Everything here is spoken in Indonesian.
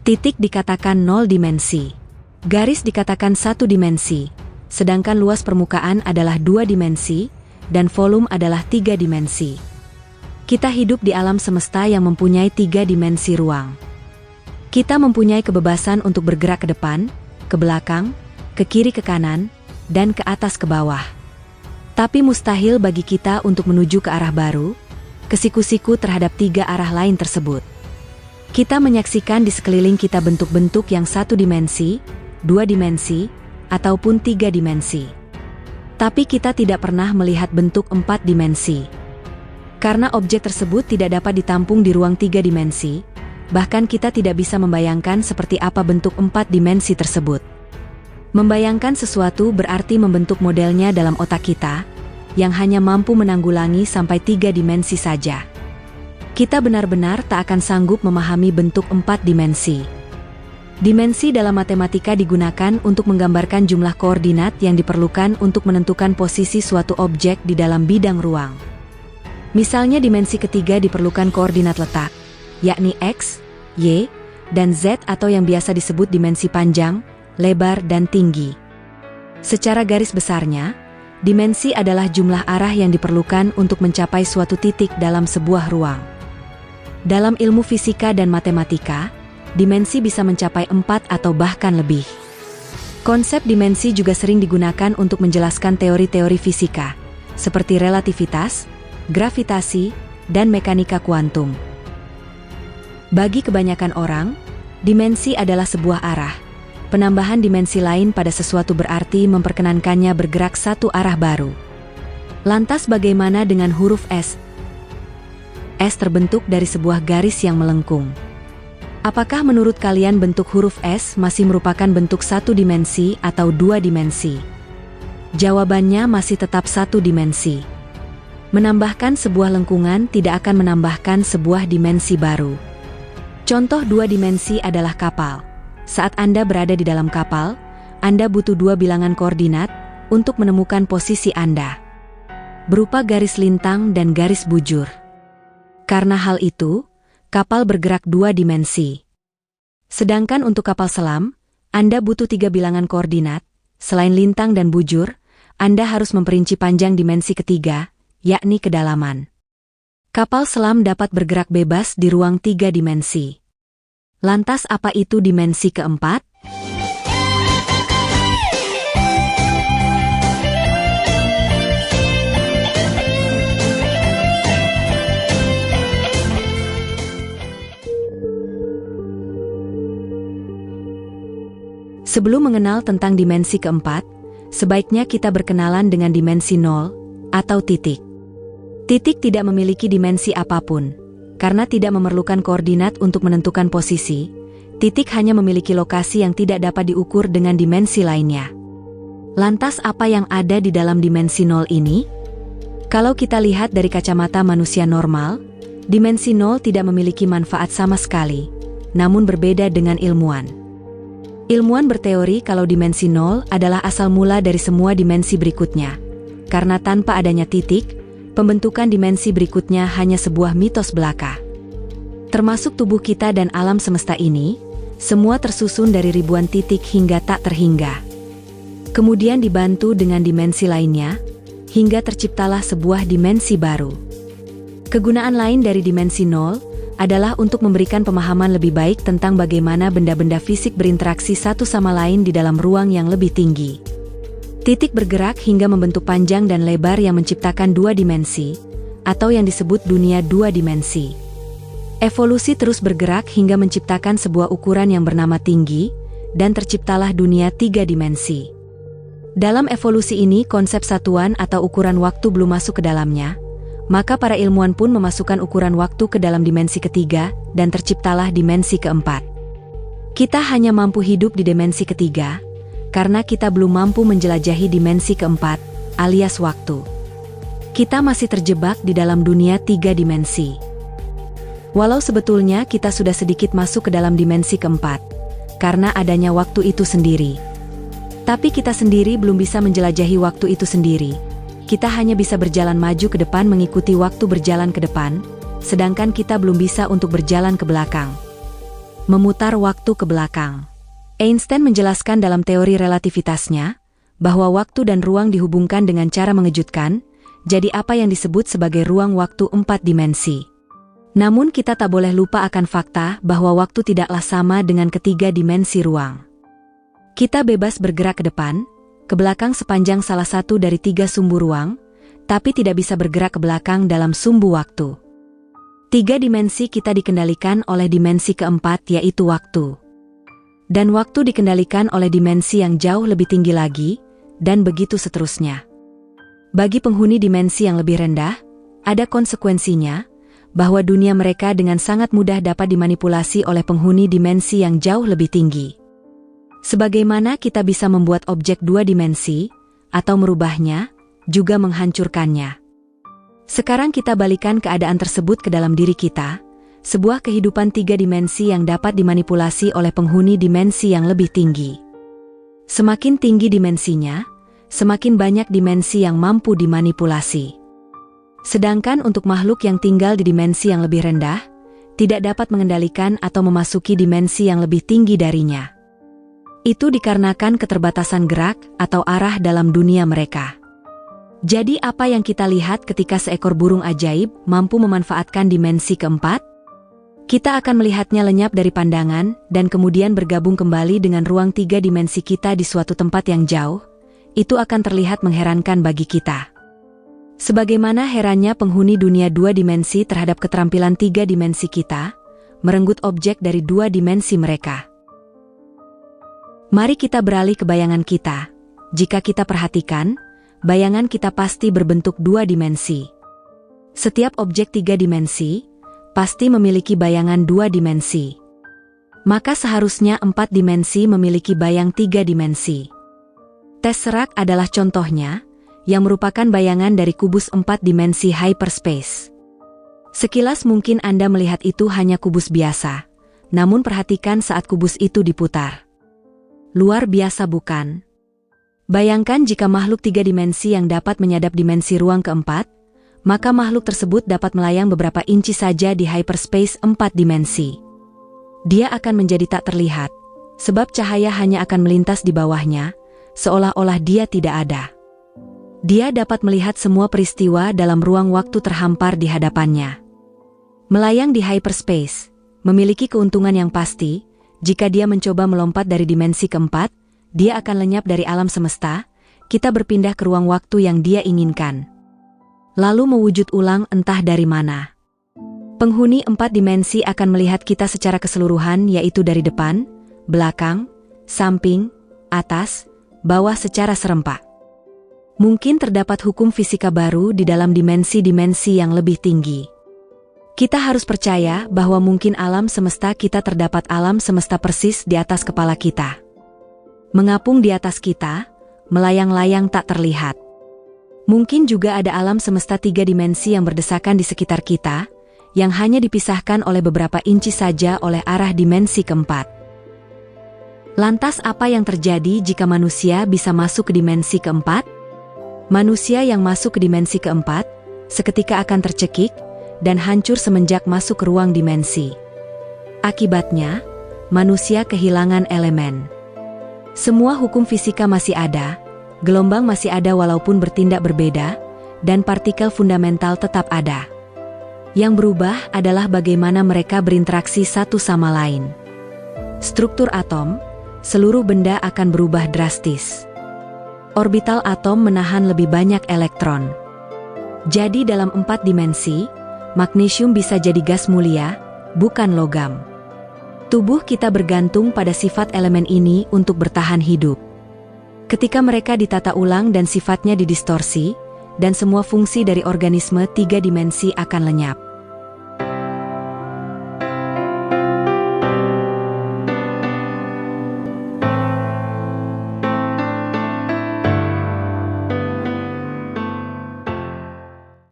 Titik dikatakan 0 dimensi. Garis dikatakan 1 dimensi, sedangkan luas permukaan adalah 2 dimensi, dan volume adalah 3 dimensi. Kita hidup di alam semesta yang mempunyai 3 dimensi ruang. Kita mempunyai kebebasan untuk bergerak ke depan, ke belakang, ke kiri ke kanan, dan ke atas ke bawah. Tapi mustahil bagi kita untuk menuju ke arah baru, ke siku-siku terhadap 3 arah lain tersebut. Kita menyaksikan di sekeliling kita bentuk-bentuk yang 1 dimensi, 2 dimensi, ataupun 3 dimensi. Tapi kita tidak pernah melihat bentuk 4 dimensi. Karena objek tersebut tidak dapat ditampung di ruang 3 dimensi, bahkan kita tidak bisa membayangkan seperti apa bentuk 4 dimensi tersebut. Membayangkan sesuatu berarti membentuk modelnya dalam otak kita, yang hanya mampu menanggulangi sampai 3 dimensi saja. Kita benar-benar tak akan sanggup memahami bentuk 4 dimensi. Dimensi dalam matematika digunakan untuk menggambarkan jumlah koordinat yang diperlukan untuk menentukan posisi suatu objek di dalam bidang ruang. Misalnya dimensi ketiga diperlukan koordinat letak, yakni X, Y, dan Z atau yang biasa disebut dimensi panjang, lebar, dan tinggi. Secara garis besarnya, dimensi adalah jumlah arah yang diperlukan untuk mencapai suatu titik dalam sebuah ruang. Dalam ilmu fisika dan matematika, dimensi bisa mencapai 4 atau bahkan lebih. Konsep dimensi juga sering digunakan untuk menjelaskan teori-teori fisika, seperti relativitas, gravitasi, dan mekanika kuantum. Bagi kebanyakan orang, dimensi adalah sebuah arah. Penambahan dimensi lain pada sesuatu berarti memperkenankannya bergerak satu arah baru. Lantas bagaimana dengan huruf S? S terbentuk dari sebuah garis yang melengkung. Apakah menurut kalian bentuk huruf S masih merupakan bentuk 1 dimensi atau 2 dimensi? Jawabannya masih tetap 1 dimensi. Menambahkan sebuah lengkungan tidak akan menambahkan sebuah dimensi baru. Contoh 2 dimensi adalah kapal. Saat Anda berada di dalam kapal, Anda butuh 2 bilangan koordinat untuk menemukan posisi Anda, berupa garis lintang dan garis bujur. Karena hal itu, kapal bergerak 2 dimensi. Sedangkan untuk kapal selam, Anda butuh 3 bilangan koordinat. Selain lintang dan bujur, Anda harus memperinci panjang dimensi ketiga, yakni kedalaman. Kapal selam dapat bergerak bebas di ruang 3 dimensi. Lantas apa itu dimensi keempat? Sebelum mengenal tentang dimensi keempat, sebaiknya kita berkenalan dengan dimensi 0 atau titik. Titik tidak memiliki dimensi apapun. Karena tidak memerlukan koordinat untuk menentukan posisi, titik hanya memiliki lokasi yang tidak dapat diukur dengan dimensi lainnya. Lantas apa yang ada di dalam dimensi 0 ini? Kalau kita lihat dari kacamata manusia normal, dimensi 0 tidak memiliki manfaat sama sekali, namun berbeda dengan ilmuwan. Ilmuwan berteori kalau dimensi 0 adalah asal mula dari semua dimensi berikutnya. Karena tanpa adanya titik, pembentukan dimensi berikutnya hanya sebuah mitos belaka. Termasuk tubuh kita dan alam semesta ini, semua tersusun dari ribuan titik hingga tak terhingga. Kemudian dibantu dengan dimensi lainnya, hingga terciptalah sebuah dimensi baru. Kegunaan lain dari dimensi 0 adalah untuk memberikan pemahaman lebih baik tentang bagaimana benda-benda fisik berinteraksi satu sama lain di dalam ruang yang lebih tinggi. Titik bergerak hingga membentuk panjang dan lebar yang menciptakan 2 dimensi, atau yang disebut dunia 2 dimensi. Evolusi terus bergerak hingga menciptakan sebuah ukuran yang bernama tinggi, dan terciptalah dunia 3 dimensi. Dalam evolusi ini konsep satuan atau ukuran waktu belum masuk ke dalamnya, maka para ilmuwan pun memasukkan ukuran waktu ke dalam dimensi ketiga, dan terciptalah dimensi keempat. Kita hanya mampu hidup di dimensi ketiga, karena kita belum mampu menjelajahi dimensi keempat, alias waktu. Kita masih terjebak di dalam dunia 3 dimensi. Walau sebetulnya kita sudah sedikit masuk ke dalam dimensi keempat, karena adanya waktu itu sendiri. Tapi kita sendiri belum bisa menjelajahi waktu itu sendiri. Kita hanya bisa berjalan maju ke depan mengikuti waktu berjalan ke depan, sedangkan kita belum bisa untuk berjalan ke belakang. Memutar waktu ke belakang. Einstein menjelaskan dalam teori relativitasnya, bahwa waktu dan ruang dihubungkan dengan cara mengejutkan, jadi apa yang disebut sebagai ruang waktu 4 dimensi. Namun kita tak boleh lupa akan fakta bahwa waktu tidaklah sama dengan ketiga dimensi ruang. Kita bebas bergerak ke depan, ke belakang sepanjang salah satu dari 3 sumbu ruang, tapi tidak bisa bergerak ke belakang dalam sumbu waktu. 3 dimensi kita dikendalikan oleh dimensi keempat, yaitu waktu. Dan waktu dikendalikan oleh dimensi yang jauh lebih tinggi lagi, dan begitu seterusnya. Bagi penghuni dimensi yang lebih rendah, ada konsekuensinya, bahwa dunia mereka dengan sangat mudah dapat dimanipulasi oleh penghuni dimensi yang jauh lebih tinggi. Sebagaimana kita bisa membuat objek 2 dimensi, atau merubahnya, juga menghancurkannya. Sekarang kita balikan keadaan tersebut ke dalam diri kita, sebuah kehidupan 3 dimensi yang dapat dimanipulasi oleh penghuni dimensi yang lebih tinggi. Semakin tinggi dimensinya, semakin banyak dimensi yang mampu dimanipulasi. Sedangkan untuk makhluk yang tinggal di dimensi yang lebih rendah, tidak dapat mengendalikan atau memasuki dimensi yang lebih tinggi darinya. Itu dikarenakan keterbatasan gerak atau arah dalam dunia mereka. Jadi apa yang kita lihat ketika seekor burung ajaib mampu memanfaatkan dimensi keempat? Kita akan melihatnya lenyap dari pandangan dan kemudian bergabung kembali dengan ruang 3 dimensi kita di suatu tempat yang jauh. Itu akan terlihat mengherankan bagi kita. Sebagaimana herannya penghuni dunia 2 dimensi terhadap keterampilan 3 dimensi kita, merenggut objek dari 2 dimensi mereka. Mari kita beralih ke bayangan kita. Jika kita perhatikan, bayangan kita pasti berbentuk 2 dimensi. Setiap objek 3 dimensi, pasti memiliki bayangan 2 dimensi. Maka seharusnya 4 dimensi memiliki bayang 3 dimensi. Tesseract adalah contohnya, yang merupakan bayangan dari kubus 4 dimensi hyperspace. Sekilas mungkin Anda melihat itu hanya kubus biasa, namun perhatikan saat kubus itu diputar. Luar biasa bukan? Bayangkan jika makhluk 3 dimensi yang dapat menyadap dimensi ruang keempat, maka makhluk tersebut dapat melayang beberapa inci saja di hyperspace 4 dimensi. Dia akan menjadi tak terlihat, sebab cahaya hanya akan melintas di bawahnya, seolah-olah dia tidak ada. Dia dapat melihat semua peristiwa dalam ruang waktu terhampar di hadapannya. Melayang di hyperspace memiliki keuntungan yang pasti. Jika dia mencoba melompat dari dimensi keempat, dia akan lenyap dari alam semesta, kita berpindah ke ruang waktu yang dia inginkan. Lalu mewujud ulang entah dari mana. Penghuni 4 dimensi akan melihat kita secara keseluruhan, yaitu dari depan, belakang, samping, atas, bawah secara serempak. Mungkin terdapat hukum fisika baru di dalam dimensi-dimensi yang lebih tinggi. Kita harus percaya bahwa mungkin alam semesta kita terdapat alam semesta persis di atas kepala kita. Mengapung di atas kita, melayang-layang tak terlihat. Mungkin juga ada alam semesta 3 dimensi yang berdesakan di sekitar kita, yang hanya dipisahkan oleh beberapa inci saja oleh arah dimensi keempat. Lantas apa yang terjadi jika manusia bisa masuk ke dimensi keempat? Manusia yang masuk ke dimensi keempat, seketika akan tercekik, dan hancur semenjak masuk ke ruang dimensi. Akibatnya, manusia kehilangan elemen. Semua hukum fisika masih ada, gelombang masih ada walaupun bertindak berbeda, dan partikel fundamental tetap ada. Yang berubah adalah bagaimana mereka berinteraksi satu sama lain. Struktur atom, seluruh benda akan berubah drastis. Orbital atom menahan lebih banyak elektron. Jadi dalam 4 dimensi, magnesium bisa jadi gas mulia, bukan logam. Tubuh kita bergantung pada sifat elemen ini untuk bertahan hidup. Ketika mereka ditata ulang dan sifatnya didistorsi, dan semua fungsi dari organisme 3 dimensi akan lenyap.